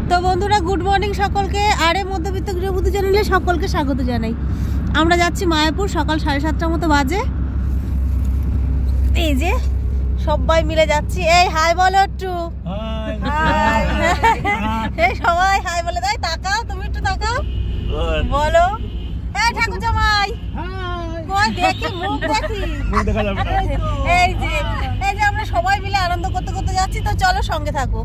তো বন্ধুরা good morning সকলকে, আরে মধ্যবিত্ত গৃহবধূ চ্যানেলে সকলকে স্বাগত জানাই। আমরা যাচ্ছি মায়াপুর, সকাল 7:30টার মতো বাজে। এই যে সবাই মিলে যাচ্ছি। এই হাই বলো একটু, এই সবাই হাই বলে দেয়। তাকাও, তুমি একটু তাকাও, বলো এই ঠাকুর জামাই, দেখি মুখ দেখি। এই যে আমরা সবাই মিলে আনন্দ করতে করতে যাচ্ছি, তো চলো সঙ্গে থাকো।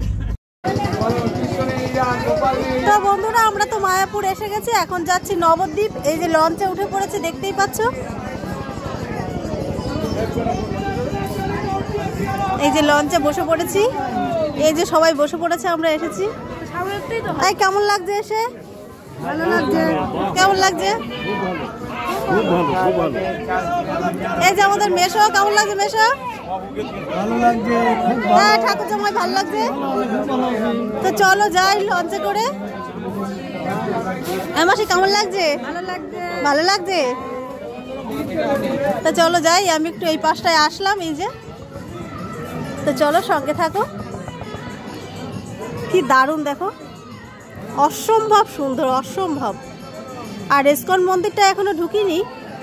তো বন্ধুরা আমরা তো মায়াপুর এসে গেছি, এখন যাচ্ছি নবদ্বীপ। এই যে লঞ্চে উঠে পড়েছে, দেখতেই পাচ্ছ। এই যে লঞ্চে বসে পড়েছি, এই যে সবাই বসে পড়েছে, আমরা এসেছি। এই কেমন লাগছে এসে? ভালো লাগছে। কেমন লাগছে? এই যে আমাদের মেশো, কেমন লাগছে মেশো? ভালো লাগছে। হ্যাঁ ঠাকুর জামাই ভালো লাগছে। তো চলো যাই লঞ্চে করে। মাসি কেমন লাগছে? ভালো লাগছে। তো চলো যাই, আমি একটু এই পাশটায় আসলাম, এই যে। তো চলো সঙ্গে থাকো। কি দারুণ দেখো, অসম্ভব সুন্দর, অসম্ভব। আর ইসকন মন্দিরটা এখনো ঢুকিনি,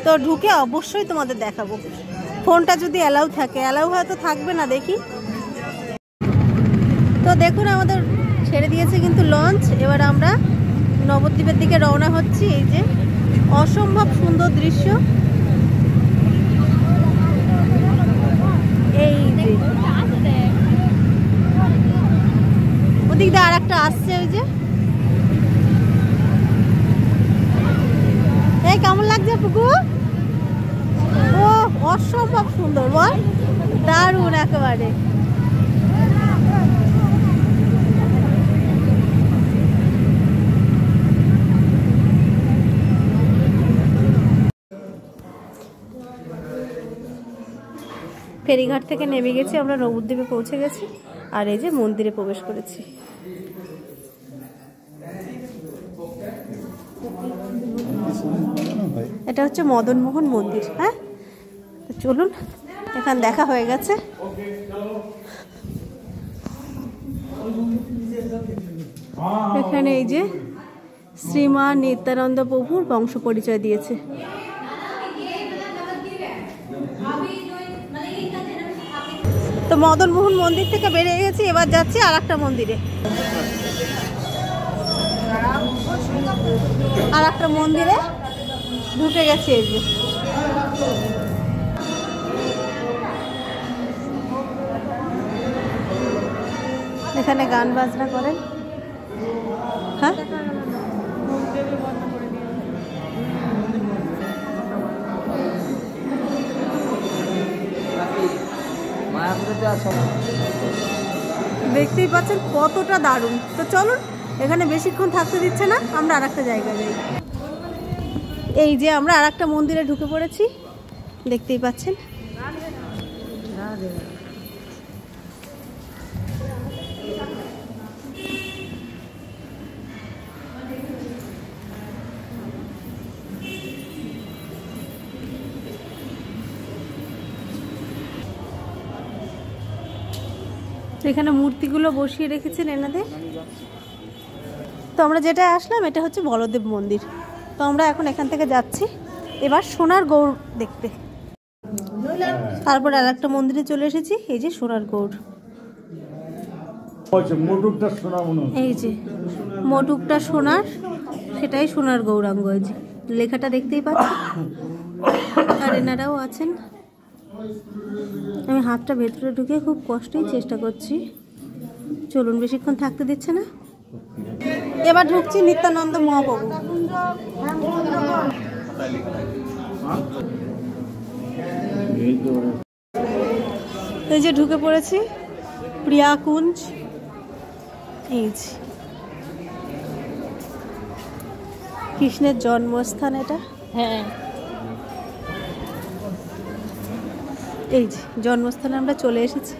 তো ঢুকে অবশ্যই তোমাদের দেখাবো। ফোনটা যদি অ্যালাউ থাকে, অ্যালাউ হয়তো থাকবে না, দেখি। তো দেখুন আমাদের ছেড়ে দিয়েছে কিন্তু লঞ্চ। এবার আমরা নবদ্বীপের দিকে রওনা হচ্ছি। এই যে অসম্ভব সুন্দর দৃশ্য। এই যে ওদিক দিয়ে আর একটা আসছে, ওই যে। এই কেমন লাগছে পুকু? ও অসম্ভব সুন্দর, বল, দারুণ একেবারে। ফেরিঘাট থেকে নেমে গেছি আমরা, নবদ্বীপে পৌঁছে গেছি। আর এই যে মন্দিরে প্রবেশ করেছি। এটা হচ্ছে মদনমোহন মন্দির। হ্যাঁ তো চলুন, এখানে দেখা হয়ে গেছে। এখানে এই যে শ্রীমান নিত্যানন্দ প্রভুর বংশ পরিচয় দিয়েছে। তো মদনমোহন মন্দির থেকে বেরিয়ে গেছি, এবার যাচ্ছি আর একটা মন্দিরে। আর একটা মন্দিরে ঢুকে গেছি। এই যে এখানে গান বাজনা করেন। হ্যাঁ দেখতেই পাচ্ছেন কতটা দারুণ। তো চলুন, এখানে বেশিক্ষণ থাকতে দিচ্ছে না, আমরা আর একটা জায়গায় যাই। এই যে আমরা আর একটা মন্দিরে ঢুকে পড়েছি, দেখতেই পাচ্ছেন। এখানে মূর্তিগুলো বসিয়ে রেখেছেন এনাদের। তো আমরা যেটা আসলাম, এটা হচ্ছে বলদেব মন্দির। তো আমরা এখন এখান থেকে যাচ্ছি এবার সোনার গৌড় দেখতে। তারপর আর একটা মন্দিরে চলে এসেছি, এই যে সোনার গৌড়। এই যে মোটুকটা সোনার, সেটাই সোনার গৌরাঙ্গ। এই যে লেখাটা দেখতেই পাচ্ছি, আর এনারাও আছেন। আমি হাতটা ভেতরে ঢুকে খুব কষ্টেই চেষ্টা করছি। চলুন, বেশিক্ষণ থাকতে দিচ্ছে না। এবার ঢুকছি নিত্যানন্দ মহাপ্রভু। এই যে ঢুকে পড়েছি প্রিয়াকুঞ্জ। এই যে কৃষ্ণের জন্মস্থান এটা। হ্যাঁ এই যে জন্মস্থানে আমরা চলে এসেছি।